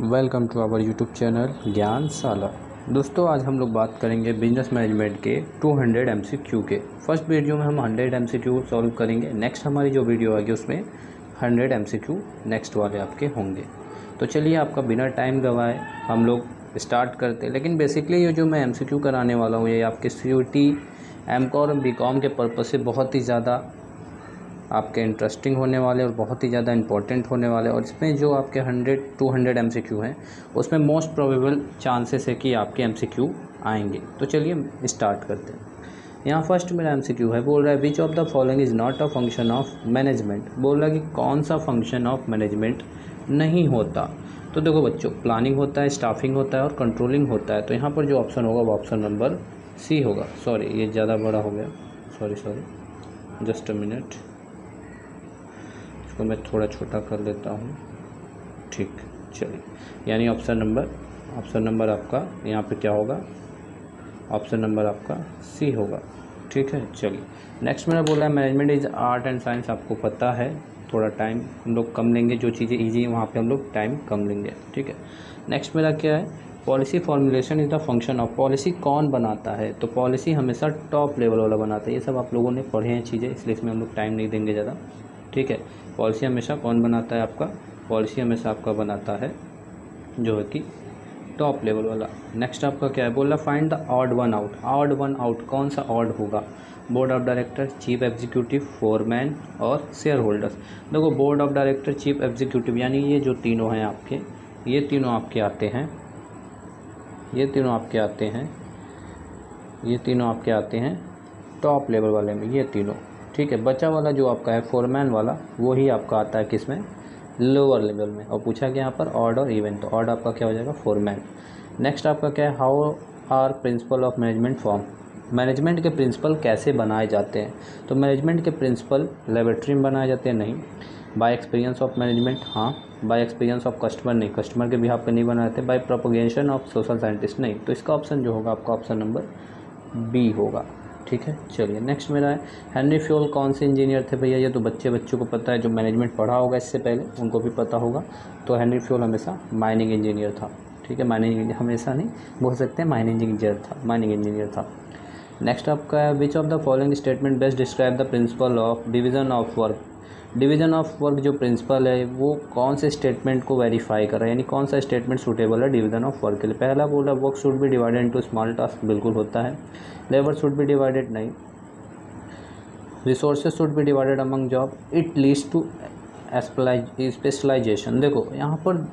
Welcome to our YouTube channel Gyan Shala. दोस्तों, आज हम लोग बात करेंगे बिजनेस मैनेजमेंट के 200 एमसीक्यू के। फर्स्ट वीडियो में हम 100 एमसीक्यू सॉल्व करेंगे। नेक्स्ट हमारी जो वीडियो आएगी उसमें 100 एमसीक्यू नेक्स्ट वाले आपके होंगे। तो चलिए, आपका बिना टाइम गवाए हम लोग स्टार्ट करते हैं। लेकिन बेसिकली ये जो मैं एमसीक्यू कराने वाला हूँ ये आपके सीयूटी, एमकॉम, बीकॉम के पर्पज़ से बहुत ही ज़्यादा आपके इंटरेस्टिंग होने वाले और बहुत ही ज़्यादा इंपॉर्टेंट होने वाले। और इसमें जो आपके 100-200 एमसीक्यू हैं उसमें मोस्ट प्रोबेबल चांसेस है कि आपके एमसीक्यू आएंगे। तो चलिए स्टार्ट करते हैं। यहाँ फर्स्ट मेरा एमसीक्यू है, बोल रहा है which of the following is not a function of management. बोल रहा है कि कौन सा फंक्शन ऑफ मैनेजमेंट नहीं होता। तो देखो बच्चों, प्लानिंग होता है, स्टाफिंग होता है और कंट्रोलिंग होता है। तो यहाँ पर जो ऑप्शन होगा वो ऑप्शन नंबर सी होगा। सॉरी, ये ज़्यादा बड़ा हो गया, सॉरी जस्ट अ मिनट, इसको मैं थोड़ा छोटा कर लेता हूँ। ठीक, चलिए, यानी ऑप्शन नंबर आपका यहाँ पे क्या होगा, ऑप्शन नंबर आपका सी होगा। ठीक है, चलिए नेक्स्ट मेरा बोला है management is art and science. आपको पता है थोड़ा टाइम हम लोग कम लेंगे, जो चीज़ें ईजी हैं वहाँ पे हम लोग टाइम कम लेंगे। ठीक है, नेक्स्ट मेरा क्या है, policy formulation is the function of. Policy कौन बनाता है? तो पॉलिसी हमेशा टॉप लेवल वाला बनाता है। ये सब आप लोगों ने पढ़े हैं चीज़ें, इसलिए इसमें हम लोग टाइम नहीं देंगे ज़्यादा। ठीक है, पॉलिसी हमेशा कौन बनाता है आपका? पॉलिसी हमेशा आपका बनाता है जो है कि टॉप लेवल वाला। नेक्स्ट आपका क्या है, बोला find the odd one out. Odd one out कौन सा ऑड होगा? Board of director, chief executive, foreman और शेयर होल्डर्स। देखो, board of director, chief executive, यानी ये जो तीनों हैं आपके, ये तीनों आपके आते हैं, ये तीनों आपके आते हैं, ये तीनों आपके आते हैं टॉप लेवल वाले में, ये तीनों। ठीक है, बचा वाला जो आपका है फोरमैन वाला, वो ही आपका आता है किसमें? लोअर लेवल में। और पूछा गया यहाँ पर ऑड और इवन, तो ऑड आपका क्या हो जाएगा? फोरमैन। नेक्स्ट आपका क्या है, how are principle of management form. Management के प्रिंसिपल कैसे बनाए जाते हैं? तो मैनेजमेंट के प्रिंसिपल लेबोरेटरी में बनाए जाते हैं? नहीं। By experience of management? हाँ। By experience of customer? नहीं, कस्टमर के बिहाफ पे नहीं बनाए जाते। By propagation of social scientist? नहीं। तो इसका ऑप्शन जो होगा आपका ऑप्शन नंबर बी होगा। ठीक है, चलिए नेक्स्ट मेरा है हेनरी फ्योल कौन से इंजीनियर थे? भैया ये तो बच्चों को पता है, जो मैनेजमेंट पढ़ा होगा इससे पहले उनको भी पता होगा। तो हेनरी फ्योल हमेशा माइनिंग इंजीनियर था। ठीक है, माइनिंग इंजीनियर, हमेशा नहीं बोल सकते हैं, माइनिंग इंजीनियर था। नेक्स्ट आपका है which of the following statement best describe the principle of division of work. Division of work जो प्रिंसिपल है वो कौन से स्टेटमेंट को वेरीफाई कर रहा है, यानी कौन सा स्टेटमेंट सूटेबल है डिवीजन ऑफ वर्क के लिए? पहला बोला work should be divided into small task, बिल्कुल होता है। लेबर शुड बी डिवाइडेड, नहीं। Resources should be divided among job, it leads to specialisation. देखो यहाँ पर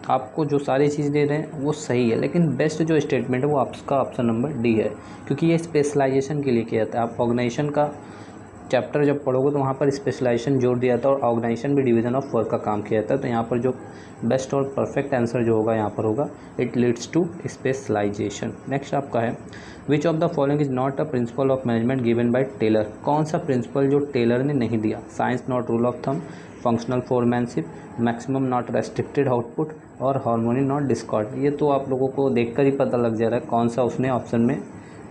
आपको जो सारी चीज़ दे रहे हैं वो सही है, लेकिन बेस्ट जो स्टेटमेंट है वो आपका ऑप्शन नंबर डी है, क्योंकि ये स्पेशलाइजेशन के लिए किया जाता है। आप ऑर्गेनाइजेशन का चैप्टर जब पढ़ोगे तो वहाँ पर स्पेशलाइजेशन जोड़ दिया था और ऑर्गेनाइजेशन भी डिवीजन ऑफ वर्क का काम किया जाता है। तो यहाँ पर जो बेस्ट और परफेक्ट आंसर जो होगा यहाँ पर होगा it leads to specialisation. Next आपका है which of the following is not a principle of management given by Taylor. कौन सा प्रिंसिपल जो टेलर ने नहीं दिया? Science not rule of thumb, functional foremanship, maximum not restricted output और harmony not discord. ये तो आप लोगों को देखकर ही पता लग जा रहा है कौन सा उसने ऑप्शन में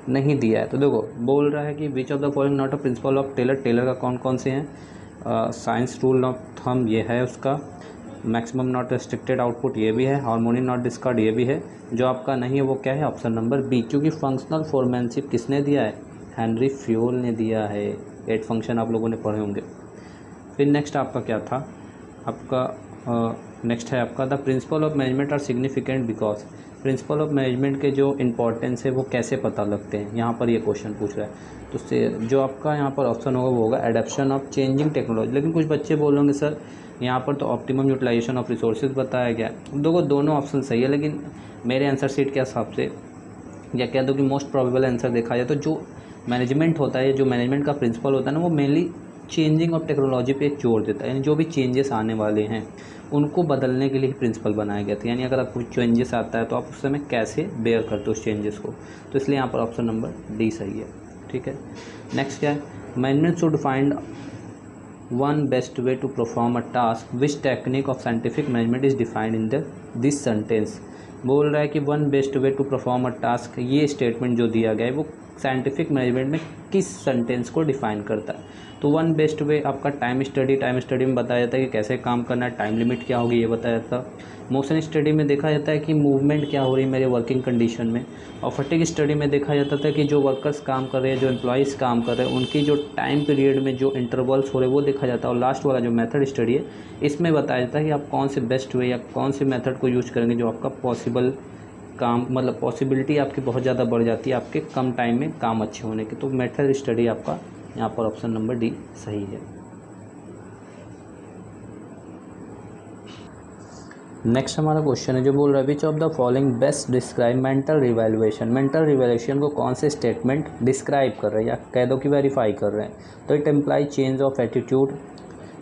नहीं दिया है। तो देखो, बोल रहा है कि which of the following not a principle of Taylor. Taylor का कौन कौन से हैं? साइंस रूल ऑफ थंब ये है उसका, मैक्सिमम नॉट रेस्ट्रिक्टेड आउटपुट ये भी है, हार्मोनी नॉट डिस्कॉर्ड ये भी है। जो आपका नहीं है वो क्या है? ऑप्शन नंबर बी, क्योंकि फंक्शनल फोरमैनशिप किसने दिया है? हेनरी फ्योल ने दिया है। 8 फंक्शन आप लोगों ने पढ़े होंगे। फिर नेक्स्ट आपका क्या था, आपका नेक्स्ट है आपका the principle of management are significant because. Principle of management के जो इंपॉर्टेंस है वो कैसे पता लगते हैं, यहाँ पर ये क्वेश्चन पूछ रहा है। तो से जो आपका यहाँ पर ऑप्शन होगा वो होगा एडेप्शन ऑफ चेंजिंग टेक्नोलॉजी। लेकिन कुछ बच्चे बोलेंगे सर यहाँ पर तो ऑप्टिमम यूटिलाइजेशन ऑफ रिसोर्सेज बताया गया है। देखो, दोनों ऑप्शन सही है, लेकिन मेरे आंसर शीट के हिसाब से या कह दो कि मोस्ट प्रोबेबल आंसर देखा जाए तो जो मैनेजमेंट होता है, जो मैनेजमेंट का प्रिंसिपल होता है ना, वो मेनली चेंजिंग ऑफ टेक्नोलॉजी पे जोर देता है। यानी जो भी चेंजेस आने वाले हैं उनको बदलने के लिए प्रिंसिपल बनाया गया था। यानी अगर आपको चेंजेस आता है तो आप उस समय कैसे बेयर करते हो उस चेंजेस को। तो इसलिए यहाँ पर ऑप्शन नंबर डी सही है। ठीक है, नेक्स्ट क्या है, management should find one best way to perform a task which technique of scientific management is defined in this sentence. बोल रहा है कि one best way to perform a task, ये स्टेटमेंट जो दिया गया है वो साइंटिफिक मैनेजमेंट में किस सेंटेंस को डिफाइन करता है। तो वन बेस्ट वे आपका टाइम स्टडी में बताया जाता है कि कैसे काम करना है, टाइम लिमिट क्या होगी ये बताया जाता है। मोशन स्टडी में देखा जाता है कि मूवमेंट क्या हो रही है मेरे वर्किंग कंडीशन में। और फटीग स्टडी में देखा जाता था कि जो वर्कर्स काम कर रहे हैं, जो एम्प्लॉयज़ काम कर रहे हैं, उनकी जो टाइम पीरियड में जो इंटरवल्स हो रहे हैं वो देखा जाता है। और लास्ट वाला जो मेथड स्टडी है इसमें बताया जाता है कि आप कौन से बेस्ट वे या कौन से मेथड को यूज करेंगे जो आपका पॉसिबल काम, मतलब पॉसिबिलिटी आपकी बहुत ज़्यादा बढ़ जाती है आपके कम टाइम में काम अच्छे होने की। तो मेथड स्टडी आपका यहाँ पर ऑप्शन नंबर डी सही है। नेक्स्ट हमारा क्वेश्चन है जो बोल रहा है which of the following best describe mental revaluation. Mental revaluation को कौन से स्टेटमेंट डिस्क्राइब कर रहे हैं या कह दो कि वेरीफाई कर रहे हैं। तो it employee change of attitude,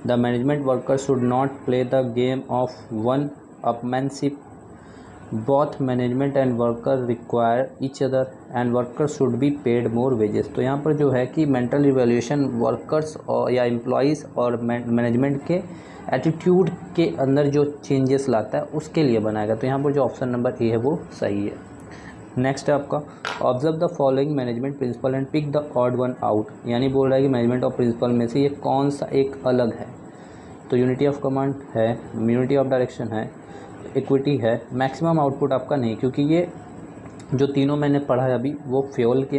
the management worker should not play the game of one upmanship, both management and worker require each other and workers should be paid more wages। तो यहाँ पर जो है कि मेंटल रिवैल्यूएशन वर्कर्स और या employees और management के एटीट्यूड के अंदर जो चेंजेस लाता है उसके लिए बनाएगा। तो यहाँ पर जो ऑप्शन नंबर ए है वो सही है। नेक्स्ट है आपका observe the following management principle and pick the odd one out, यानी बोल रहा है कि मैनेजमेंट ऑफ प्रिंसिपल में से ये कौन सा एक अलग है। तो यूनिटी ऑफ कमांड है, यूनिटी ऑफ डायरेक्शन है, इक्विटी है, मैक्सिमम आउटपुट आपका नहीं, क्योंकि ये जो तीनों मैंने पढ़ा है अभी वो फ्यूल के,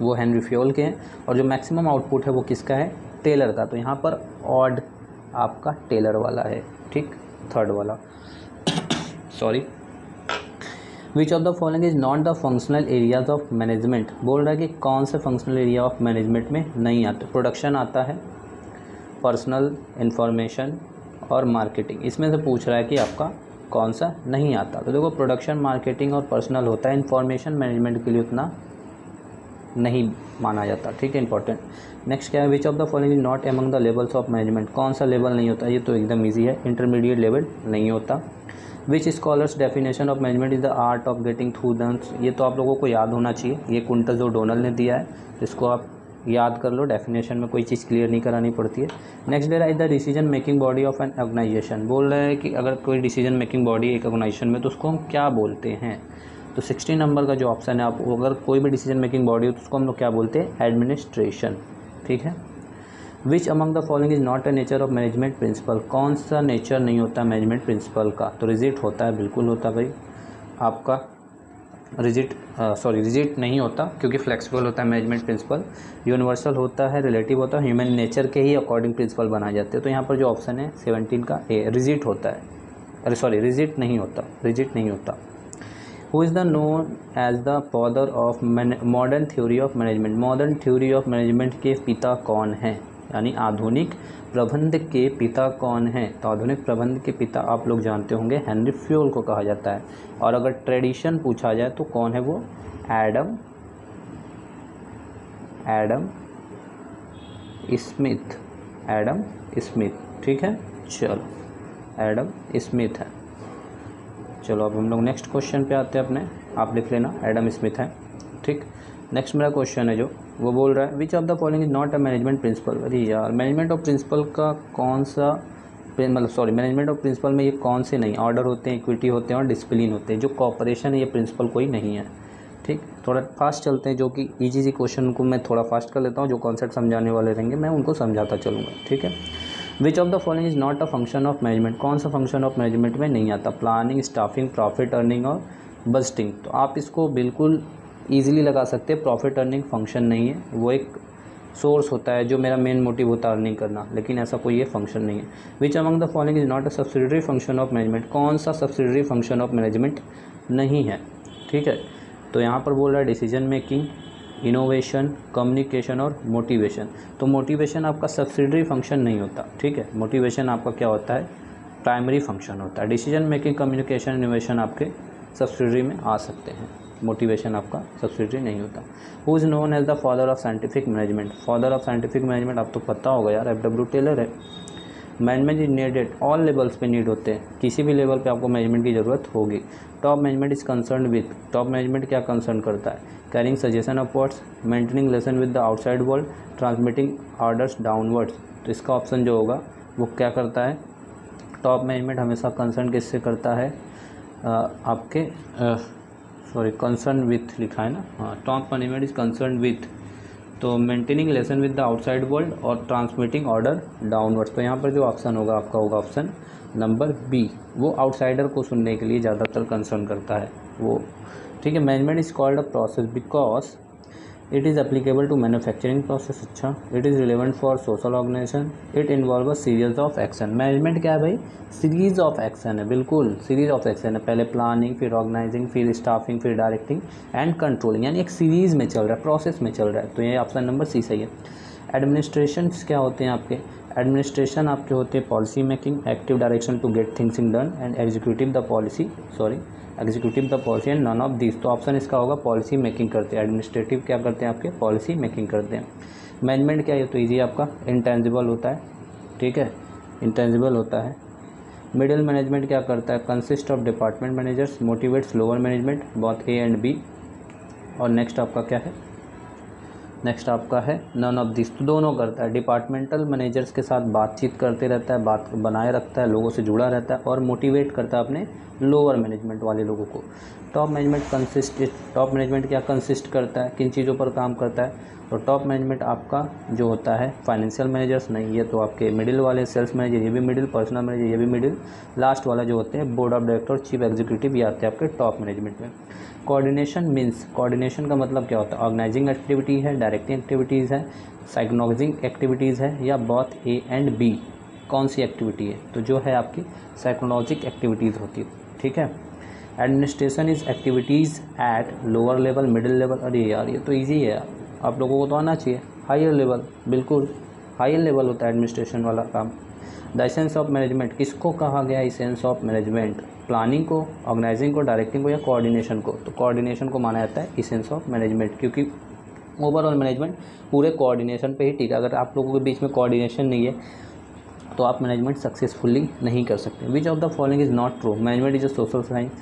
वो हेनरी फ्यूल के हैं। और जो मैक्सिमम आउटपुट है वो किसका है, टेलर का। तो यहाँ पर ऑड आपका टेलर वाला है, ठीक, थर्ड वाला sorry. Which of the following is not the functional areas of management, बोल रहा है कि कौन से फंक्शनल एरिया ऑफ मैनेजमेंट में नहीं आते। प्रोडक्शन आता है, पर्सनल इंफॉर्मेशन और मार्केटिंग, इसमें से पूछ रहा है कि आपका कौन सा नहीं आता। तो देखो प्रोडक्शन, मार्केटिंग और पर्सनल होता है, इंफॉर्मेशन मैनेजमेंट के लिए उतना नहीं माना जाता, ठीक है, इंपॉर्टेंट। नेक्स्ट क्या है, which of the following is not among the levels of management, कौन सा लेवल नहीं होता, ये तो एकदम ईजी है, इंटरमीडिएट लेवल नहीं होता। Which scholars definition of management is the art of getting through दंस, ये तो आप लोगों को याद होना चाहिए, ये कुंटज ओडोनल ने दिया है, इसको आप याद कर लो, डेफिनेशन में कोई चीज़ क्लियर नहीं करानी पड़ती है। Next day is the decision making body of an organization, बोल रहे हैं कि अगर कोई डिसीजन मेकिंग बॉडी एक ऑर्गेनाइजेशन में तो उसको हम क्या बोलते हैं। तो 16 नंबर का जो ऑप्शन है, आप अगर कोई भी डिसीजन मेकिंग बॉडी हो तो उसको हम लोग क्या बोलते हैं, एडमिनिस्ट्रेशन, ठीक है। Which among the following is not a nature of management principle, कौन सा नेचर नहीं होता मैनेजमेंट प्रिंसिपल का। तो रिजिड होता है, बिल्कुल होता है भाई आपका, रिजिड नहीं होता क्योंकि फ्लेक्सिबल होता है मैनेजमेंट प्रिंसिपल। यूनिवर्सल होता है, रिलेटिव होता है, ह्यूमन नेचर के ही अकॉर्डिंग प्रिंसिपल बनाए जाते हैं। तो यहाँ पर जो ऑप्शन है 17 का ए, रिजिड होता है, रिजिड नहीं होता। Who is the known as the father of modern theory of management, modern theory of management के पिता कौन हैं, यानी आधुनिक प्रबंध के पिता कौन हैं। तो आधुनिक प्रबंध के पिता आप लोग जानते होंगे हेनरी फ्यूल को कहा जाता है। और अगर ट्रेडिशन पूछा जाए तो कौन है वो, एडम स्मिथ, ठीक है, चलो एडम स्मिथ है। चलो अब हम लोग नेक्स्ट क्वेश्चन पे आते हैं अपने, आप लिख लेना एडम स्मिथ है, ठीक। नेक्स्ट मेरा क्वेश्चन है जो वो बोल रहा है which of the following is not a management principle. अरे यार, मैनेजमेंट ऑफ प्रिंसिपल का कौन सा मैनेजमेंट ऑफ प्रिंसिपल में ये कौन से नहीं, ऑर्डर होते हैं, इक्विटी होते हैं और डिसिप्लिन होते हैं। जो कॉपरेशन है ये प्रिंसिपल कोई नहीं है, ठीक। थोड़ा फास्ट चलते हैं, जो कि ईजी क्वेश्चन को मैं थोड़ा फास्ट कर लेता हूँ, जो कॉन्सेप्ट समझाने वाले रहेंगे मैं उनको समझाता चलूँगा, ठीक है। Which of the following is not a function of management, कौन सा फंक्शन ऑफ मैनेजमेंट में नहीं आता, प्लानिंग, स्टाफिंग, प्रॉफिट अर्निंग और बजटिंग। तो आप इसको बिल्कुल ईजिली लगा सकते हैं, प्रॉफिट अर्निंग फंक्शन नहीं है, वो एक सोर्स होता है जो मेरा मेन मोटिव होता है अर्निंग करना, लेकिन ऐसा कोई ये फंक्शन नहीं है। Which among the following is not a subsidiary function of management, कौन सा सब्सिडरी फंक्शन ऑफ मैनेजमेंट नहीं है, ठीक है। तो यहाँ पर बोल रहा है डिसीजन मेकिंग, इनोवेशन, कम्युनिकेशन और मोटिवेशन। तो मोटिवेशन आपका सब्सिडरी फंक्शन नहीं होता, ठीक है। मोटिवेशन आपका क्या होता है, प्राइमरी फंक्शन होता है। डिसीजन मेकिंग, कम्युनिकेशन, इनोवेशन आपके सब्सिडरी में आ सकते हैं, मोटिवेशन आपका सब्सिडरी नहीं होता। Who is known as the father of scientific management, father of scientific management आप तो पता होगा यार, FW टेलर है। Management is needed, all levels पे नीड होते हैं, किसी भी लेवल पे आपको मैनेजमेंट की ज़रूरत होगी। Top management is concern with, top management क्या कंसर्न करता है, carrying suggestion upwards, maintaining relation with the outside world, transmitting orders downwards. तो इसका ऑप्शन जो होगा वो क्या करता है, टॉप मैनेजमेंट हमेशा कंसर्न किससे करता है, आपके सॉरी कंसर्न विथ लिखा है ना, हाँ, top management is concern with, तो maintaining relation with the outside world और ट्रांसमिटिंग ऑर्डर डाउनवर्ड्स। तो यहाँ पर जो ऑप्शन होगा आपका होगा ऑप्शन नंबर बी, वो आउटसाइडर को सुनने के लिए ज़्यादातर कंसर्न करता है वो, ठीक है। Management is called a process because it is applicable to manufacturing process, अच्छा, it is relevant for social organisation, it involve a series of action. Management क्या है भाई, सीरीज ऑफ एक्शन है, बिल्कुल सीरीज ऑफ एक्शन है, पहले planning, फिर organising, फिर स्टाफिंग, फिर डायरेक्टिंग एंड कंट्रोलिंग, यानी एक सीरीज़ में चल रहा है, प्रोसेस में चल रहा है। तो ये ऑप्शन नंबर सी सही है। एडमिनिस्ट्रेशन क्या होते हैं आपके, एडमिनिस्ट्रेशन आपके होते हैं policy making, active direction to get things in done and executive the policy and none of this. तो ऑप्शन इसका होगा पॉलिसी मेकिंग करते हैं, एडमिनिस्ट्रेटिव क्या करते हैं आपके, पॉलिसी मेकिंग करते हैं। मैनेजमेंट क्या है, तो ईजी आपका इंटेंजिबल होता है, ठीक है, इंटेंजिबल होता है। मिडिल मैनेजमेंट क्या करता है, consist of department managers, motivates lower management both A and B. और नेक्स्ट आपका क्या है, नेक्स्ट आपका है नन ऑफ दिस, तो दोनों करता है। डिपार्टमेंटल मैनेजर्स के साथ बातचीत करते रहता है, बात बनाए रखता है, लोगों से जुड़ा रहता है और मोटिवेट करता है अपने लोअर मैनेजमेंट वाले लोगों को। टॉप मैनेजमेंट क्या कंसिस्ट करता है, किन चीज़ों पर काम करता है, तो टॉप मैनेजमेंट आपका जो होता है फाइनेंशियल मैनेजर्स नहीं, ये तो आपके मिडिल वाले सेल्स मैनेजर, ये भी मिडिल, पर्सनल मैनेजर ये भी मिडिल, लास्ट वाला जो होते हैं board of director, chief executive, ये आते हैं आपके टॉप मैनेजमेंट में। कोऑर्डिनेशन मीन्स, कोऑर्डिनेशन का मतलब क्या होता है, ऑर्गेनाइजिंग एक्टिविटी है, डायरेक्टिंग एक्टिविटीज़ है, साइकोलॉजिंग एक्टिविटीज़ है, या बोथ ए एंड बी, कौन सी एक्टिविटी है, तो जो है आपकी साइकोलॉजिक एक्टिविटीज़ होती है, ठीक है। Administration is activities at lower level, middle level, अरे यार ये तो ईजी है, आप लोगों को तो आना चाहिए, हायर लेवल, बिल्कुल हायर लेवल होता है एडमिनिस्ट्रेशन वाला काम। द एसेंस ऑफ मैनेजमेंट किसको कहा गया, एसेंस ऑफ मैनेजमेंट, प्लानिंग को, ऑर्गेनाइजिंग को, डायरेक्टिंग को या कोऑर्डिनेशन को, तो कोऑर्डिनेशन को माना जाता है एसेंस ऑफ मैनेजमेंट, क्योंकि ओवरऑल मैनेजमेंट पूरे कोऑर्डिनेशन पे ही टिका। अगर आप लोगों के बीच में कोऑर्डिनेशन नहीं है तो आप मैनेजमेंट सक्सेसफुली नहीं कर सकते। विच of the following is not true, management is a social science,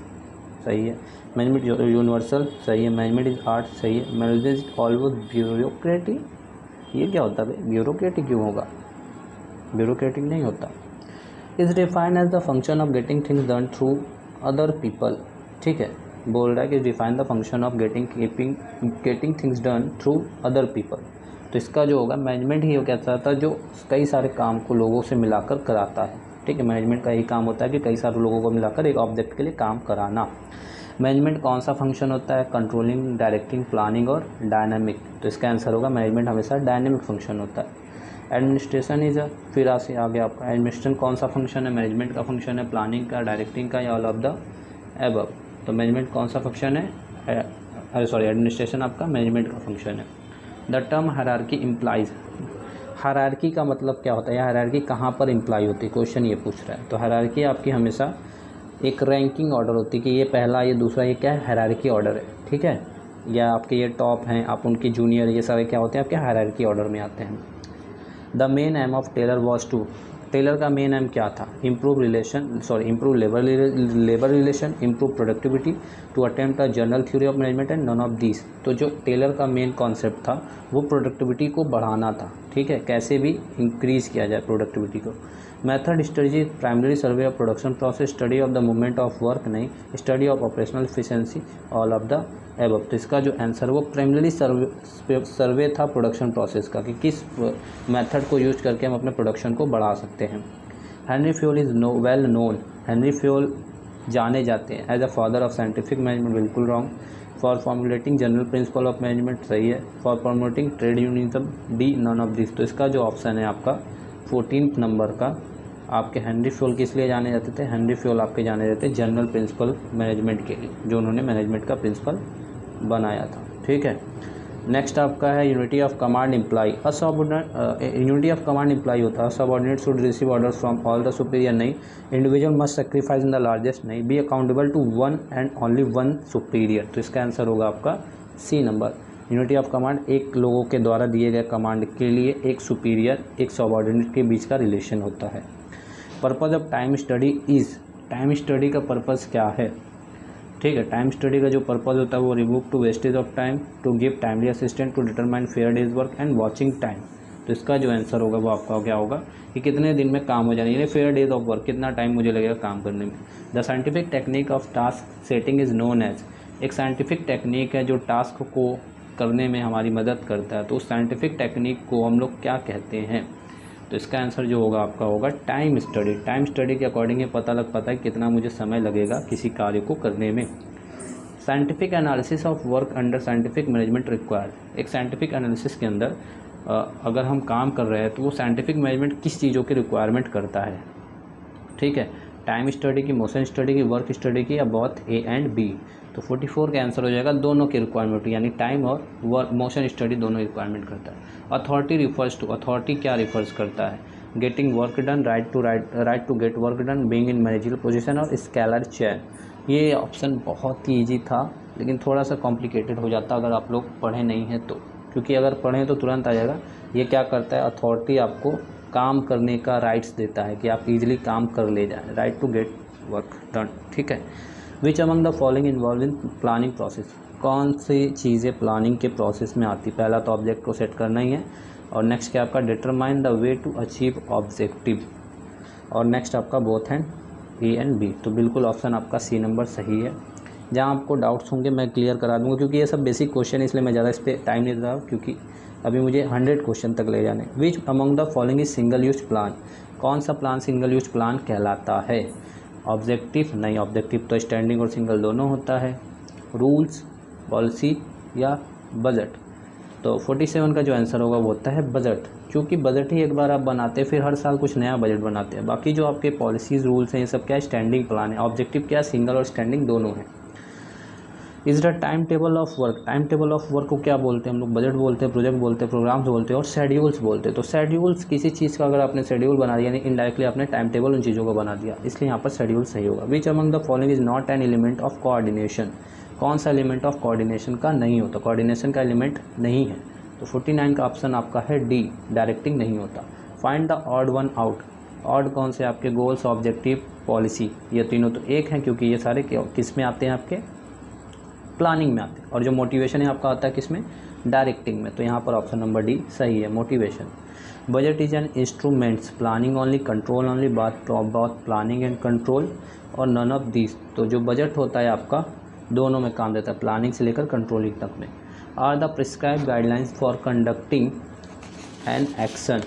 सही है। मैनेजमेंट यूनिवर्सल, सही है। मैनेजमेंट इज आर्ट, सही है। मैनेजमेंट इज ऑलवेज ब्यूरोक्रेटिक, ये क्या होता है, ब्यूरोक्रेटिक क्यों होगा, ब्यूरोक्रेटिक नहीं होता। Is defined as the function of getting things done through other people, ठीक है, बोल रहा है कि define the function of getting things done through other people, तो इसका जो होगा मैनेजमेंट ही क्या चाहता है, जो कई सारे काम को लोगों से मिलाकर कराता है, ठीक है। मैनेजमेंट का यही काम होता है कि कई सारे लोगों को मिलाकर एक ऑब्जेक्ट के लिए काम कराना। मैनेजमेंट कौन सा फंक्शन होता है, कंट्रोलिंग, डायरेक्टिंग, प्लानिंग और डायनामिक, तो इसका आंसर होगा मैनेजमेंट हमेशा डायनामिक फंक्शन होता है। एडमिनिस्ट्रेशन इज फिर से आ गया आपका, एडमिनिस्ट्रेशन कौन सा फंक्शन है, मैनेजमेंट का फंक्शन है, प्लानिंग का, डायरेक्टिंग का या ऑल ऑफ द एबव, तो मैनेजमेंट कौन सा फंक्शन है, एडमिनिस्ट्रेशन आपका मैनेजमेंट का फंक्शन है। The term hierarchy implies, hierarchy का मतलब क्या होता है, या हायरार्की कहाँ पर इम्प्लाई होती है, क्वेश्चन ये पूछ रहा है। तो हायरार्की आपकी हमेशा एक रैंकिंग ऑर्डर होती है कि ये पहला, ये दूसरा, ये क्या है, हायरार्की ऑर्डर है, ठीक है। या आपके ये टॉप हैं, आप उनकी जूनियर, ये सारे क्या होते हैं आपके हायरार्की ऑर्डर में आते हैं। The main aim of Taylor was to, Taylor का मेन एम क्या था, improve labour relation, improve productivity, to attempt a general theory of management and none of this. तो जो टेलर का मेन कॉन्सेप्ट था वो प्रोडक्टिविटी को बढ़ाना था, ठीक है, कैसे भी इंक्रीज़ किया जाए प्रोडक्टिविटी को। Method study primary survey of production process, study of the movement of work नहीं, study of operational efficiency, all of the above. तो इसका जो आंसर वो प्राइमरी सर्वे था प्रोडक्शन प्रोसेस का, कि किस मेथड को यूज करके हम अपने प्रोडक्शन को बढ़ा सकते हैं। Henri Fayol is well known, Henri Fayol जाने जाते हैं as a father of scientific management, बिल्कुल wrong. For formulating general principle of management, सही है। For promoting trade unionism, D none of this. तो इसका जो ऑप्शन है आपका 14 नंबर का, आपके हेनरी फ्यूल किस लिए जाने जाते थे, हेनरी फ्यूल आपके जाने जाते थे जनरल प्रिंसिपल मैनेजमेंट के लिए, जो उन्होंने मैनेजमेंट का प्रिंसिपल बनाया था, ठीक है। नेक्स्ट आपका है unity of command imply, unity of command imply होता है subordinate should receive orders from all the superior नहीं, individual must sacrifice in the largest नहीं, be accountable to one and only one superior. तो इसका answer होगा आपका C number. Unity of command एक लोगों के द्वारा दिए गए कमांड के लिए एक सुपीरियर, एक सबऑर्डिनेट के बीच का रिलेशन होता है। Purpose of time study is, time study का पर्पज़ क्या है, ठीक है। टाइम स्टडी का जो पर्पज़ होता है वो remove to wastage of time, to give timely assistant, to determine fair days work and watching time. तो इसका जो आंसर होगा वो आपका क्या होगा कि कितने दिन में काम हो जाए, यानी फेयर डेज ऑफ वर्क, कितना टाइम मुझे लगेगा काम करने में। The scientific technique of task setting is known as, एक साइंटिफिक टेक्निक है जो टास्क को करने में हमारी मदद करता है, तो उस साइंटिफिक टेक्निक को हम लोग क्या कहते हैं? तो इसका आंसर जो होगा आपका होगा टाइम स्टडी। टाइम स्टडी के अकॉर्डिंग ये पता लग पाता है कितना मुझे समय लगेगा किसी कार्य को करने में। Scientific analysis of work under scientific management required. एक साइंटिफिक एनालिसिस के अंदर अगर हम काम कर रहे हैं तो वो साइंटिफिक मैनेजमेंट किस चीज़ों की रिक्वायरमेंट करता है? ठीक है, टाइम स्टडी की, मोशन स्टडी की, वर्क स्टडी की, या बोथ ए एंड बी। तो 44 का आंसर हो जाएगा दोनों की रिक्वायरमेंट, यानी टाइम और वर्क मोशन स्टडी दोनों रिक्वायरमेंट करता है। अथॉरिटी रिफर्स टू, अथॉरिटी क्या रिफर्स करता है? Getting work done, right to get work done, being in managerial position और स्केलर चेयर। ये ऑप्शन बहुत ही ईजी था लेकिन थोड़ा सा कॉम्प्लिकेटेड हो जाता अगर आप लोग पढ़े नहीं हैं तो, क्योंकि अगर पढ़ें तो तुरंत आ जाएगा। ये क्या करता है? अथॉरिटी आपको काम करने का राइट्स देता है कि आप इजीली काम कर ले जाएं, right to get work done. ठीक है। Which among the following involve in planning process. कौन सी चीज़ें प्लानिंग के प्रोसेस में आती? पहला तो ऑब्जेक्ट को सेट करना ही है, और नेक्स्ट क्या आपका determine the way to achieve objective, और नेक्स्ट आपका both hand A and B. तो बिल्कुल ऑप्शन आपका सी नंबर सही है। जहाँ आपको डाउट्स होंगे मैं क्लियर करा दूँगा, क्योंकि ये सब बेसिक क्वेश्चन है इसलिए मैं ज़्यादा इस पर टाइम नहीं दे रहा हूँ, क्योंकि अभी मुझे 100 क्वेश्चन तक ले जाने। विच among the following is single use plan. कौन सा प्लान सिंगल यूज प्लान कहलाता है? ऑब्जेक्टिव नहीं, ऑब्जेक्टिव तो स्टैंडिंग और सिंगल दोनों होता है। रूल्स, पॉलिसी या बजट। तो 47 का जो आंसर होगा वो होता है बजट, क्योंकि बजट ही एक बार आप बनाते हैं फिर हर साल कुछ नया बजट बनाते हैं। बाकी जो आपके पॉलिसीज़ रूल्स हैं ये सब क्या है? स्टैंडिंग प्लान है। ऑब्जेक्टिव क्या? सिंगल और स्टैंडिंग दोनों है। Is the time table of work. Time table of work को क्या बोलते हैं हम लोग? बजट बोलते हैं, प्रोजेक्ट बोलते हैं, प्रोग्राम्स बोलते हैं और शेड्यूल्स बोलते हैं। तो शेड्यूल्स किसी चीज़ का अगर आपने शेड्यूल बना दिया, यानी इनडायरेक्टली आपने टाइम टेबल उन चीज़ों को बना दिया, इसलिए यहाँ पर शेड्यूल सही होगा। विच among the following is not an element of coordination. कौन सा एलिमेंट ऑफ कोऑर्डिनेशन का नहीं होता? कोऑर्डिनेशन का एलिमेंट नहीं है। तो 49 का ऑप्शन आपका है डी, डायरेक्टिंग नहीं होता। Find the odd one out. Odd कौन से आपके? गोल्स, ऑब्जेक्टिव, पॉलिसी, ये तीनों तो एक हैं, क्योंकि ये सारे किस में आते हैं? आपके प्लानिंग में आते हैं। और जो मोटिवेशन है आपका आता है किस में? डायरेक्टिंग में। तो यहाँ पर ऑप्शन नंबर डी सही है, motivation. Budget is an instruments, planning only, control only, बात प्लानिंग एंड कंट्रोल और नन ऑफ दिस। तो जो बजट होता है आपका दोनों में काम देता है, प्लानिंग से लेकर कंट्रोलिंग तक में। Are the prescribe guidelines for conducting an action.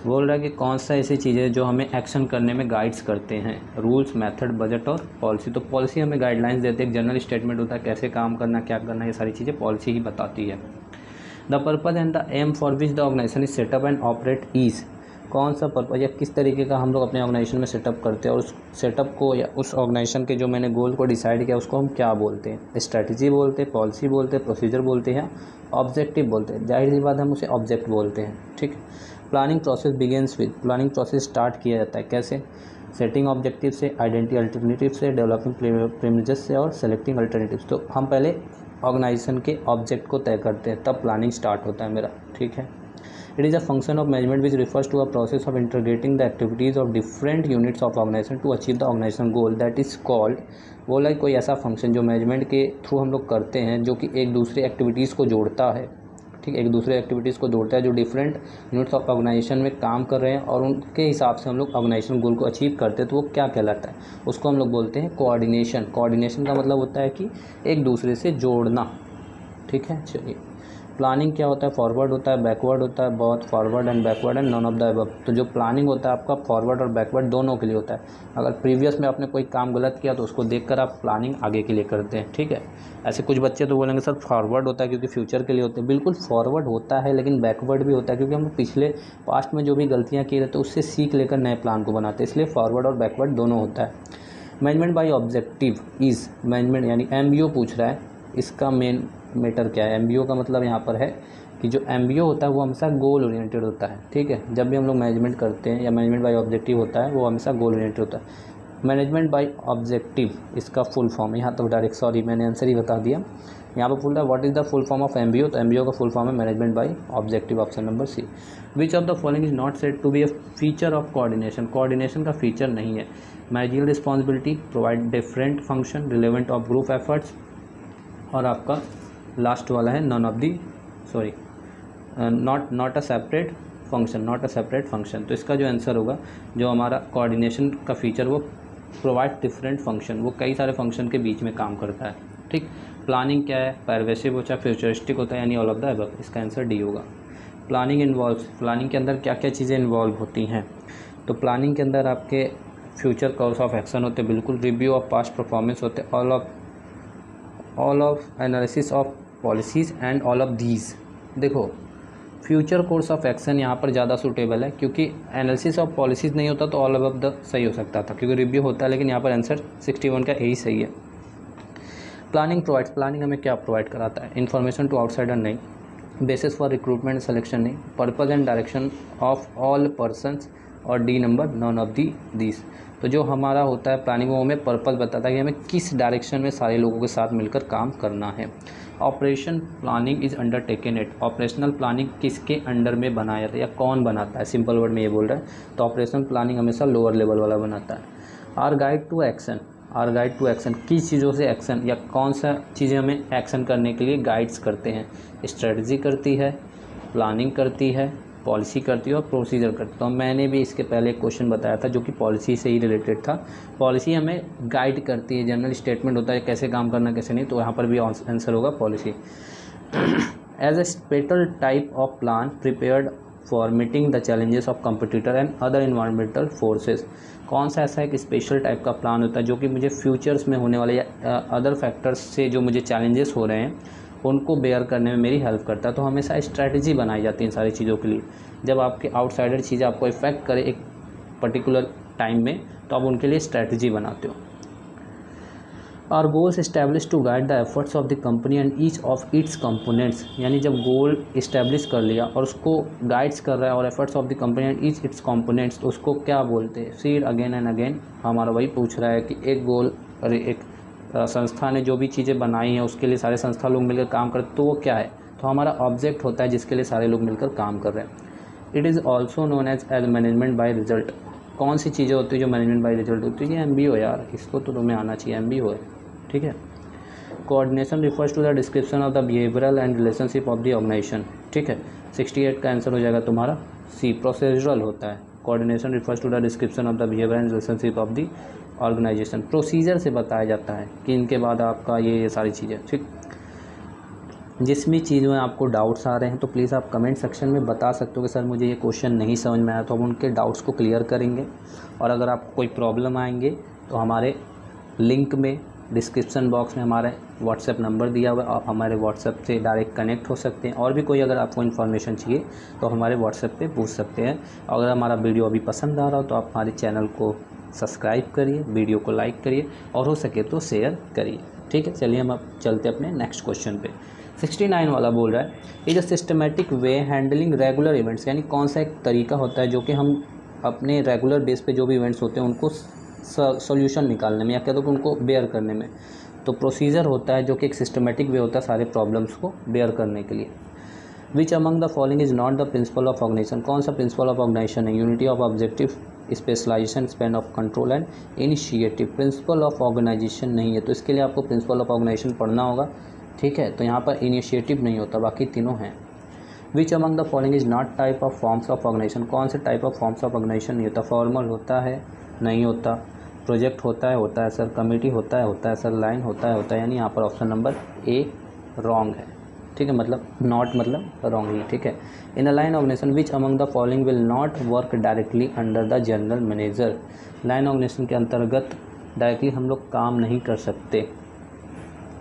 बोल रहा है कि कौन सा ऐसी चीज़ें जो हमें एक्शन करने में गाइड्स करते हैं? रूल्स, मेथड, बजट और पॉलिसी। तो पॉलिसी हमें गाइडलाइंस देते हैं, एक जनरल स्टेटमेंट होता है कैसे काम करना, क्या करना, ये सारी चीज़ें पॉलिसी ही बताती है। The purpose and the aim for which the organization is setup and operate is. कौन सा पर्पज़ या किस तरीके का हम लोग अपने ऑर्गेनाइजेशन में सेटअप करते हैं, और उस सेटअप को या उस ऑर्गेनाइजेशन के जो मैंने गोल को डिसाइड किया उसको हम क्या बोलते हैं? स्ट्रैटेजी बोलते हैं, पॉलिसी बोलते हैं, प्रोसीजर बोलते हैं, ऑब्जेक्टिव बोलते हैं। जाहिर सी बात हम उसे ऑब्जेक्ट बोलते हैं। ठीक है। Planning process begins with. Planning process start किया जाता है कैसे? सेटिंग ऑब्जेक्टिव से, आइडेंटिटी अल्टरनेटिव से, डेवलपिंग प्रीमिसेस से और सेलेक्टिंग अल्टरनेटिव्स। तो हम पहले ऑर्गेनाइजेशन के ऑब्जेक्ट को तय करते हैं, तब प्लानिंग स्टार्ट होता है मेरा। ठीक है। It is a function of management which refers to a process of integrating the activities of different units of organization to achieve the organisation goal that is called. बोला कोई ऐसा फंक्शन जो management के थ्रू हम लोग करते हैं जो कि एक दूसरे एक्टिविटीज़ को जोड़ता है। ठीक, एक दूसरे एक्टिविटीज़ को जोड़ता है जो डिफरेंट यूनिट्स ऑफ ऑर्गेनाइजेशन में काम कर रहे हैं और उनके हिसाब से हम लोग ऑर्गेनाइजेशन गोल को अचीव करते हैं, तो वो क्या कहलाता है? उसको हम लोग बोलते हैं कोऑर्डिनेशन। कोऑर्डिनेशन का मतलब होता है कि एक दूसरे से जोड़ना। ठीक है। चलिए, प्लानिंग क्या होता है? फॉरवर्ड होता है, बैकवर्ड होता है, बहुत forward and backward and none of the above. तो जो प्लानिंग होता है आपका फॉरवर्ड और बैकवर्ड दोनों के लिए होता है। अगर प्रीवियस में आपने कोई काम गलत किया तो उसको देखकर आप प्लानिंग आगे के लिए करते हैं। ठीक है। ऐसे कुछ बच्चे तो बोलेंगे सर फॉरवर्ड होता है क्योंकि फ्यूचर के लिए होते हैं। बिल्कुल फॉरवर्ड होता है, लेकिन बैकवर्ड भी होता है क्योंकि हम पिछले पास्ट में जो भी गलतियाँ की रहते हैं उससे सीख लेकर नए प्लान को बनाते हैं, इसलिए फॉरवर्ड और बैकवर्ड दोनों होता है। Management by objective is. Management यानी MBO पूछ रहा है, इसका मेन मैटर क्या है? MBO का मतलब यहाँ पर है कि जो MBO होता है वो हमेशा गोल ओरिएंटेड होता है। ठीक है। जब भी हम लोग मैनेजमेंट करते हैं या मैनेजमेंट बाय ऑब्जेक्टिव होता है वो हमेशा गोल ओरिएंटेड होता है। मैनेजमेंट बाय ऑब्जेक्टिव इसका फुल फॉर्म, यहाँ तो डायरेक्ट सॉरी मैंने आंसर ही बता दिया। यहाँ पर पूछा what is the full form of MBO, तो MBO का फुल फॉर्म है management by objective, option number C. Which of the following is not said to be a feature of coordination. Coordination का फीचर नहीं है। Managerial responsibility, provide different function, relevant of group efforts, और आपका last वाला है none of the sorry not a separate function, not a separate function. तो इसका जो आंसर होगा, जो हमारा कोऑर्डिनेशन का फीचर वो प्रोवाइड डिफरेंट फंक्शन, वो कई सारे फंक्शन के बीच में काम करता है। ठीक। प्लानिंग क्या है, परवेसिव होता है, फ्यूचरिस्टिक होता है, यानी ऑल ऑफ द अबव। इसका आंसर डी होगा। प्लानिंग इन्वॉल्व, प्लानिंग के अंदर क्या क्या चीज़ें इन्वॉल्व होती हैं, तो प्लानिंग के अंदर आपके फ्यूचर कोर्स ऑफ एक्शन होते हैं, बिल्कुल, रिव्यू ऑफ पास्ट परफॉर्मेंस होते हैं, all of analysis of policies and all of these. देखो फ्यूचर कोर्स ऑफ एक्शन यहाँ पर ज़्यादा सूटेबल है, क्योंकि एनालिसिस ऑफ पॉलिसीज़ नहीं होता तो ऑल ऑफ द सही हो सकता था, क्योंकि रिव्यू होता है, लेकिन यहाँ पर आंसर 61 का यही सही है। प्लानिंग प्रोवाइड्स, प्लानिंग हमें क्या प्रोवाइड कराता है, इन्फॉर्मेशन टू आउटसाइडर नहीं, बेसिस फॉर रिक्रूटमेंट सिलेक्शन नहीं, purpose and direction of all persons, और D number none of these. तो जो हमारा होता है प्लानिंग, वो हमें पर्पज़ बताता है कि हमें किस डायरेक्शन में सारे लोगों के साथ मिलकर काम करना है। Operation planning is undertaken at, operational planning किसके अंडर में बनाया जाता है या कौन बनाता है, सिंपल वर्ड में ये बोल रहा है, तो ऑपरेशन प्लानिंग हमेशा लोअर लेवल वाला बनाता है। Are guide to action, are guide to action, किस चीज़ों से एक्शन या कौन सा चीज़ें हमें एक्शन करने के लिए गाइड्स करते हैं, स्ट्रेटजी करती है, प्लानिंग करती है, पॉलिसी करती है और प्रोसीजर करती है। तो मैंने भी इसके पहले एक क्वेश्चन बताया था जो कि पॉलिसी से ही रिलेटेड था। पॉलिसी हमें गाइड करती है, जनरल स्टेटमेंट होता है कैसे काम करना कैसे नहीं, तो यहाँ पर भी आंसर होगा policy. As a special type of plan prepared for meeting the challenges of competitor and other environmental forces, कौन सा ऐसा एक स्पेशल टाइप का प्लान होता है जो कि मुझे फ्यूचर्स में होने वाले या अदर फैक्टर्स से जो मुझे चैलेंजेस हो रहे हैं उनको बेयर करने में मेरी हेल्प करता है। तो हमेशा स्ट्रैटेजी बनाई जाती है इन सारी चीज़ों के लिए। जब आपके आउटसाइडर चीज़ें आपको इफेक्ट करे एक पर्टिकुलर टाइम में, तो आप उनके लिए स्ट्रैटेजी बनाते हो। Are goals establish to guide the efforts of the company and each of its components, यानी जब गोल इस्टेब्लिश कर लिया और उसको गाइड्स कर रहा है और efforts of the company and each it's components, तो उसको क्या बोलते हैं, सी अगेन एंड अगेन। हमारा वही पूछ रहा है कि एक गोल, अरे एक संस्था ने जो भी चीज़ें बनाई हैं उसके लिए सारे संस्था लोग मिलकर काम करते, तो वो क्या है, तो हमारा ऑब्जेक्ट होता है जिसके लिए सारे लोग मिलकर काम कर रहे हैं। It is also known as management by result, कौन सी चीज़ें होती है जो मैनेजमेंट बाय रिजल्ट होती है, ये MBO यार, इसको तो तुम्हें आना चाहिए, MBO है, ठीक है। Coordination refers to the description of the behavioural and relationship of the organization, ठीक है। 68 का आंसर हो जाएगा तुम्हारा सी, प्रोसीजरल होता है। Coordination refers to the description of the behaviour and relationship of the organization, procedure से बताया जाता है कि इनके बाद आपका ये सारी चीज़ें, ठीक। जिस भी चीज़ में आपको डाउट्स आ रहे हैं तो प्लीज़ आप कमेंट सेक्शन में बता सकते हो कि सर मुझे ये क्वेश्चन नहीं समझ में आया, तो हम उनके डाउट्स को क्लियर करेंगे। और अगर आपको कोई प्रॉब्लम आएंगे तो हमारे लिंक में डिस्क्रिप्शन बॉक्स में हमारा व्हाट्सएप नंबर दिया हुआ है, आप हमारे व्हाट्सएप से डायरेक्ट कनेक्ट हो सकते हैं। और भी कोई अगर आपको इन्फॉर्मेशन चाहिए तो हमारे व्हाट्सएप पे पूछ सकते हैं। अगर हमारा वीडियो अभी पसंद आ रहा हो तो आप हमारे चैनल को सब्सक्राइब करिए, वीडियो को लाइक करिए और हो सके तो शेयर करिए, ठीक है। चलिए हम अब चलते अपने नेक्स्ट क्वेश्चन पे। 69 वाला बोल रहा है, is a systematic way handling regular events, यानी कौन सा एक तरीका होता है जो कि हम अपने रेगुलर बेस पे जो भी इवेंट्स होते हैं उनको सॉल्यूशन निकालने में या कह दो कि उनको बेयर करने में। तो प्रोसीजर होता है जो कि एक सिस्टमेटिक वे होता है सारे प्रॉब्लम्स को बेयर करने के लिए। Which among the following is not the principle of organization, कौन सा प्रिंसिपल ऑफ ऑर्गेनाइजेशन है, unity of objective, specialization, span of control and initiative. Principle of organization नहीं है, तो इसके लिए आपको प्रिंसिपल ऑफ ऑर्गेनाइजेशन पढ़ना होगा, ठीक है। तो यहाँ पर इनिशिएटिव नहीं होता, बाकी तीनों हैं। Which among the following is not type of forms of organization, कौन से type of forms of organization नहीं होता, फॉर्मल होता है, नहीं होता, प्रोजेक्ट होता है सर, कमेटी होता है सर, लाइन होता है, यानी यहाँ पर ऑप्शन नंबर ए रॉन्ग है, ठीक है, मतलब नॉट मतलब रॉन्ग ही, ठीक है। In a line organisation which among the following will not work directly under the general manager, line organisation के अंतर्गत डायरेक्टली हम लोग काम नहीं कर सकते,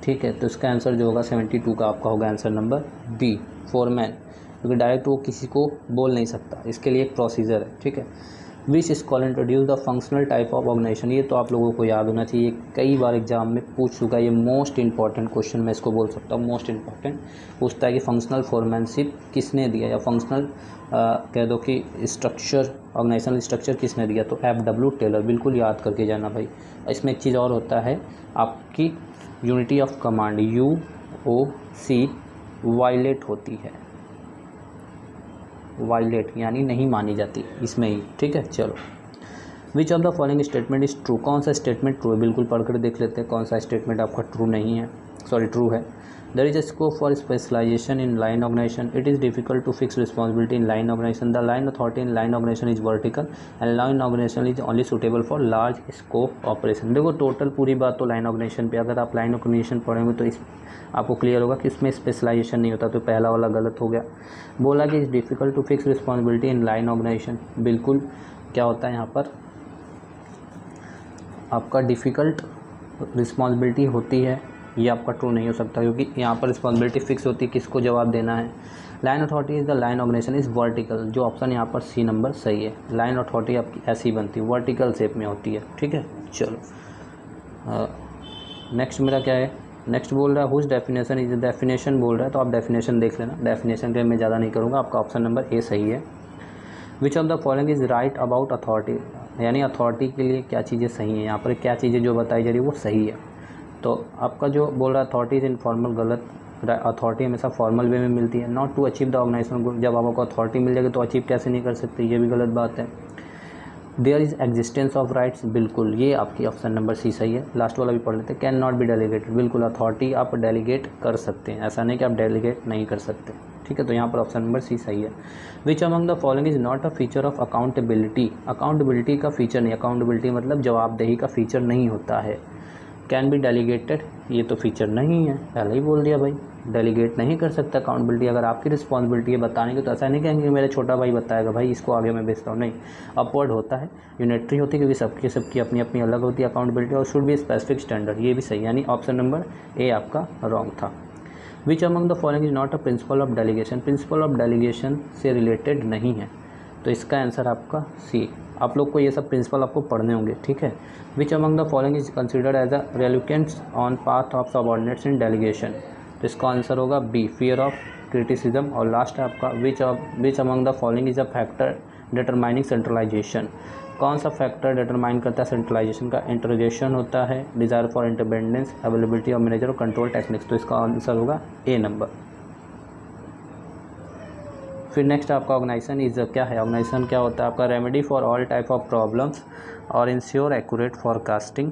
ठीक है। तो इसका आंसर जो होगा 72 का आपका होगा आंसर नंबर बी, फोरमैन, क्योंकि डायरेक्ट वो किसी को बोल नहीं सकता, इसके लिए एक प्रोसीजर है, ठीक है। Which school introduce the functional type of organisation, ये तो आप लोगों को याद होना चाहिए, कई बार एग्जाम में पूछ चुका है, ये मोस्ट इंपॉर्टेंट क्वेश्चन मैं इसको बोल सकता हूँ, मोस्ट इंपॉर्टेंट पूछता है कि फंक्शनल फोरमैनशिप किसने दिया या फंक्शनल कह दो कि स्ट्रक्चर, ऑर्गेनाइजेशनल स्ट्रक्चर किसने दिया, तो FW टेलर, बिल्कुल याद करके जाना भाई। इसमें एक चीज़ और होता है, आपकी unity of command UOC violate होती है, वायलेट यानी नहीं मानी जाती इसमें ही, ठीक है। चलो, विच of the following statement is true, कौन सा स्टेटमेंट ट्रू है, बिल्कुल पढ़कर देख लेते हैं कौन सा स्टेटमेंट आपका ट्रू नहीं है, सॉरी ट्रू है। There is a scope for specialization in line organization. It is difficult to fix responsibility in line organization. The line authority in line organization is vertical and line organization is only suitable for large scope operation. देखो total पूरी बात तो line organisation पे, अगर आप line organisation पढ़ेंगे तो इस आपको क्लियर होगा कि इसमें स्पेशलाइजेशन नहीं होता, तो पहला वाला गलत हो गया। बोला कि it's difficult to fix responsibility in line organization, बिल्कुल क्या होता है यहाँ पर आपका डिफ़िकल्ट रिस्पॉन्सिबिलिटी होती है, ये आपका ट्रू नहीं हो सकता क्योंकि यहाँ पर रिस्पॉन्सिबिलिटी फिक्स होती है, किसको जवाब देना है। Line authority is the line organization is vertical, जो ऑप्शन यहाँ पर सी नंबर सही है। लाइन अथॉरिटी आपकी ऐसी बनती है, वर्टिकल शेप में होती है, ठीक है। चलो नेक्स्ट मेरा क्या है, नेक्स्ट बोल रहा है हुज डेफिनेशन इज, डेफिनेशन बोल रहा है तो आप डेफिनेशन देख लेना, डेफिनेशन के मैं ज़्यादा नहीं करूँगा, आपका ऑप्शन नंबर ए सही है। Which of the following is right about authority, यानी अथॉरिटी के लिए क्या चीज़ें सही हैं, यहाँ पर क्या चीज़ें जो बताई जा रही है वो सही है। तो आपका जो बोल रहा है अथॉरिटी इज इनफॉर्मल, गलत। अथॉरिटी हमेशा फॉर्मल वे में मिलती है। Not to achieve the organisation goal, जब आपको अथॉरिटी मिल जाएगी तो अचीव कैसे नहीं कर सकते, ये भी गलत बात है। There is existence of rights, बिल्कुल ये आपकी ऑप्शन नंबर सी सही है। लास्ट वाला भी पढ़ लेते हैं। कैन नॉट बी डेलीगेटेड, बिल्कुल अथॉरिटी आप डेलीगेट कर सकते हैं, ऐसा नहीं कि आप डेलीगेट नहीं कर सकते, ठीक है। तो यहाँ पर ऑप्शन नंबर सी सही है। Which among the following is not a feature of accountability, accountability का फीचर नहीं, अकाउंटेबिलिटी मतलब जवाबदेही का फीचर नहीं होता है। कैन बी डेलीगेटेड, ये तो फीचर नहीं है, पहले ही बोल दिया भाई, डेलीगेट नहीं कर सकता अकाउंटेबिलिटी। अगर आपकी रिस्पॉन्सिबिलिटी है बताने की तो ऐसा नहीं कहेंगे मेरा छोटा भाई बताएगा भाई इसको आगे मैं भेजता हूँ, नहीं। अपवर्ड होता है, यूनिटरी होती है क्योंकि सबकी अपनी अपनी अलग होती है अकाउंटेबिलिटी, और शुड बी स्पेसिफिक स्टैंडर्ड, ये भी सही, यानी ऑप्शन नंबर ए आपका रॉन्ग था। विच among the following is not a principle of delegation, principle of delegation से रिलेटेड नहीं है, तो इसका आंसर आपका सी। आप लोग को ये सब प्रिंसिपल आपको पढ़ने होंगे, ठीक है। Which among the following is considered as a reluctance on path of subordinates in delegation, तो इसका आंसर होगा बी, फियर ऑफ क्रिटिसिज्म। और लास्ट है आपका which among the following is a factor determining centralisation, कौन सा फैक्टर डिटरमाइन करता है सेंट्रलाइजेशन का, इंट्रोगेशन होता है, desire for independence, availability of manager और कंट्रोल टेक्निक्स, तो इसका आंसर होगा ए नंबर। फिर नेक्स्ट आपका ऑर्गेनाइजेशन इज क्या है, ऑर्गेनाइजेशन क्या होता है आपका, remedy for all type of problems और इंश्योर एक्यूरेट फॉरकास्टिंग,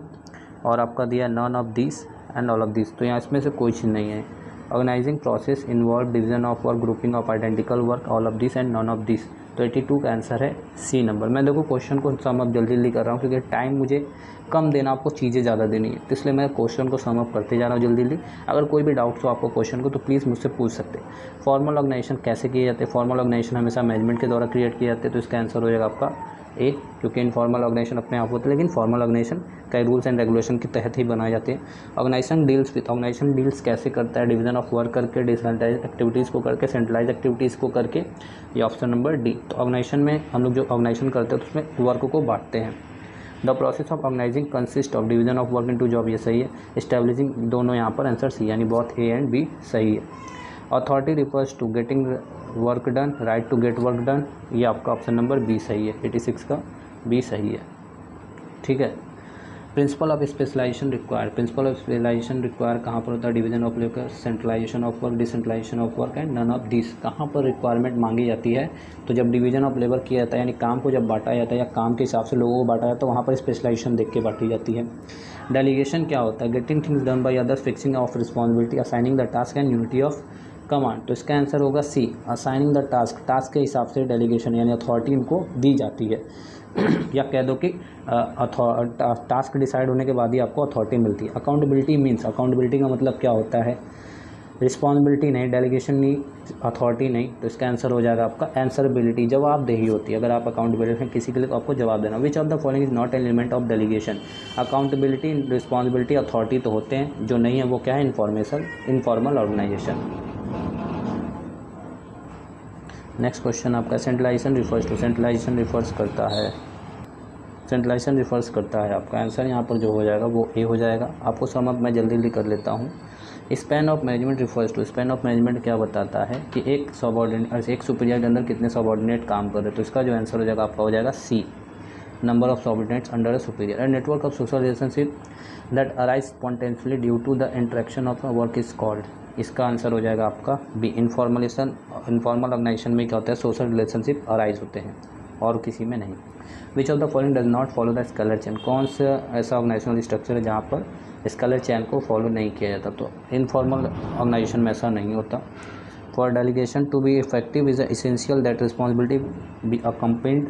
और आपका दिया none of this and all of this, तो यहाँ इसमें से कोई चीज़ नहीं है। Organizing process involve division of work, grouping of identical work, all of this and none of this, तो 82 का आंसर है सी नंबर। मैं देखो क्वेश्चन को सम अप जल्दी जल्दी कर रहा हूँ क्योंकि टाइम मुझे कम देना, आपको चीज़ें ज़्यादा देनी है, तो इसलिए मैं क्वेश्चन को सम अप करते जा रहा हूँ जल्दी जल्दी। अगर कोई भी डाउट्स हो आपको क्वेश्चन को तो प्लीज़ मुझसे पूछ सकते हैं। फॉर्मल ऑर्गेनाइजेशन कैसे किए जाते हैं, फॉर्मल ऑर्गेनाइजेशन हमेशा मैनेजमेंट के द्वारा क्रिएट किए जाते हैं, तो इसका आंसर हो जाएगा आपका ए, क्योंकि इनफॉर्मल ऑर्गेनाइजेशन अपने आप होते हैं, लेकिन फॉर्मल ऑर्गेनाइजेशन कई रूल्स एंड रेगुलेशन के तहत ही बनाए जाते हैं। Organization deals with, organization deals कैसे करता है, डिवीजन ऑफ वर्क करके, डिसेंट्रलाइज एक्टिविटीज़ को करके, सेंट्रलाइज एक्टिविटीज़ को करके, ये ऑप्शन नंबर डी। तो ऑर्गेनाइजेशन में हम लोग जो ऑर्गेनाइजेशन करते हैं तो उसमें वर्क को बांटते हैं। The process of organizing consist of division of work into job, ये सही है। एस्टैब्लिशिंग, दोनों यहाँ पर आंसर सी, यानी बोथ ए एंड बी सही है। Authority refers to getting work done, right to get work done, ये आपका ऑप्शन नंबर बी सही है, 86 का बी सही है, ठीक है। Principle of specialization require, principle of specialization require कहाँ पर होता है, division of labour, centralization of work, decentralization of work and none of this, कहाँ पर रिक्वायरमेंट मांगी जाती है, तो जब डिवीजन ऑफ लेबर किया जाता है, यानी काम को जब बांटा जाता है या काम के हिसाब से लोगों को बांटा जाता है, तो वहाँ पर स्पेशलाइजेशन देख के बांटी जाती है। डेलीगेशन क्या होता है, getting things done by others, fixing of responsibility, assigning the task and unity of command, तो इसका आंसर होगा सी, असाइनिंग द टास्क, टास्क के हिसाब से डेलीगेशन यानी अथॉरिटी इनको दी जाती है या कह दो कि टास्क डिसाइड होने के बाद ही आपको अथॉरिटी मिलती है। अकाउंटेबिलिटी मीन्स, अकाउंटेबिलिटी का मतलब क्या होता है, रिस्पॉन्सिबिलिटी नहीं, डेलीगेशन नहीं, अथॉरिटी नहीं, तो इसका आंसर हो जाएगा आपका आंसरबिलिटी, जवाबदेही होती है। अगर आप अकाउंटेबिलिटी किसी के लिए तो आपको जवाब देना। Which of the following is not an element of delegation, accountability, responsibility, authority तो होते हैं, जो नहीं है वो क्या है, इनफॉर्मल ऑर्गेनाइजेशन। नेक्स्ट क्वेश्चन आपका centralization refers to, centralization refers करता है, सेंट्रलाइजेशन रिफर्स करता है, आपका आंसर यहाँ पर जो हो जाएगा वो ए हो जाएगा। आपको सम अप मैं जल्दी जल्दी कर लेता हूँ। Span of management refers to, span of management क्या बताता है कि एक सबऑर्डिनेट, एक सुपीरियर के अंदर कितने सबऑर्डिनेट काम कर रहे हैं, तो इसका जो आंसर हो जाएगा आपका हो जाएगा C, number of subordinates under a superior. And network of social relationship that arise spontaneously due to the interaction of work is called, इसका आंसर हो जाएगा आपका बी, इनफॉर्मल ऑर्गेनाइजेशन में क्या होता है, सोशल रिलेशनशिप अराइज होते हैं और किसी में नहीं। विच of the following does not follow the scalar chain, कौन सा ऐसा ऑर्गेनाइजेशनल स्ट्रक्चर है जहाँ पर स्केलर चेन को फॉलो नहीं किया जाता। तो इनफॉर्मल ऑर्गेनाइजेशन में ऐसा नहीं होता। For delegation to be effective is essential that responsibility be accompanied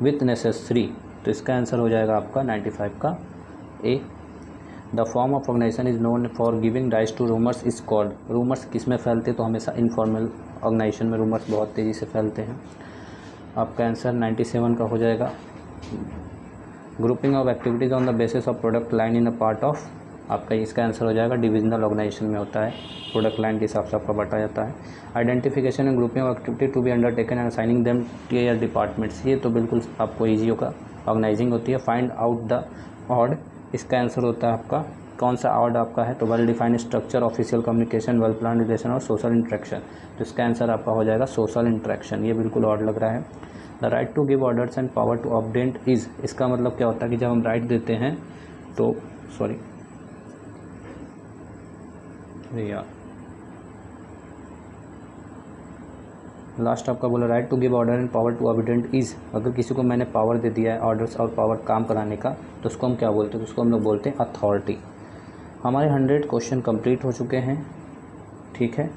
with necessary, तो इसका आंसर हो जाएगा आपका 95 का A. The form of organisation is known for giving rise to rumours is called, rumours किस में फैलते, तो हमेशा इनफॉर्मल ऑर्गेनाइजेशन में रूमर्स बहुत तेज़ी से फैलते हैं। आपका आंसर 97 का हो जाएगा। Grouping of activities on the basis of product line in a part of, आपका इसका आंसर हो जाएगा डिविजनल ऑर्गेनाइजेशन में होता है, प्रोडक्ट लाइन के हिसाब से आपका बांटा जाता है। Identification and grouping of activity to be undertaken and assigning them tier departments, ये तो बिल्कुल आपको ईजी होगा, ऑर्गेनाइजिंग होती है। फाइंड आउट द ऑड, इसका आंसर होता है आपका कौन सा ऑड आपका है, तो well defined structure, official communication, well plan relation और सोशल इंटरेक्शन, तो इसका आंसर आपका हो जाएगा सोशल इंटरेक्शन, ये बिल्कुल ऑड लग रहा है। The right to give orders and power to update is, इसका मतलब क्या होता है कि जब हम राइट देते हैं तो लास्ट आपका बोला right to give order and power to obedient is, अगर किसी को मैंने पावर दे दिया है ऑर्डर्स और पावर काम कराने का, तो उसको हम क्या बोलते हैं, तो उसको हम लोग बोलते हैं अथॉरिटी। हमारे 100 क्वेश्चन कंप्लीट हो चुके हैं, ठीक है।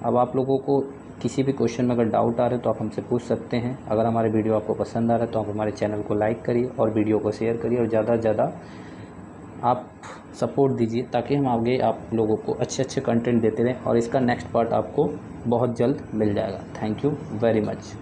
अब आप लोगों को किसी भी क्वेश्चन में अगर डाउट आ रहे तो आप हमसे पूछ सकते हैं। अगर हमारे वीडियो आपको पसंद आ रहा है तो आप हमारे चैनल को लाइक करिए और वीडियो को शेयर करिए और ज़्यादा से ज़्यादा आप सपोर्ट दीजिए, ताकि हम आगे आप लोगों को अच्छे अच्छे कंटेंट देते रहें और इसका नेक्स्ट पार्ट आपको बहुत जल्द मिल जाएगा। Thank you very much.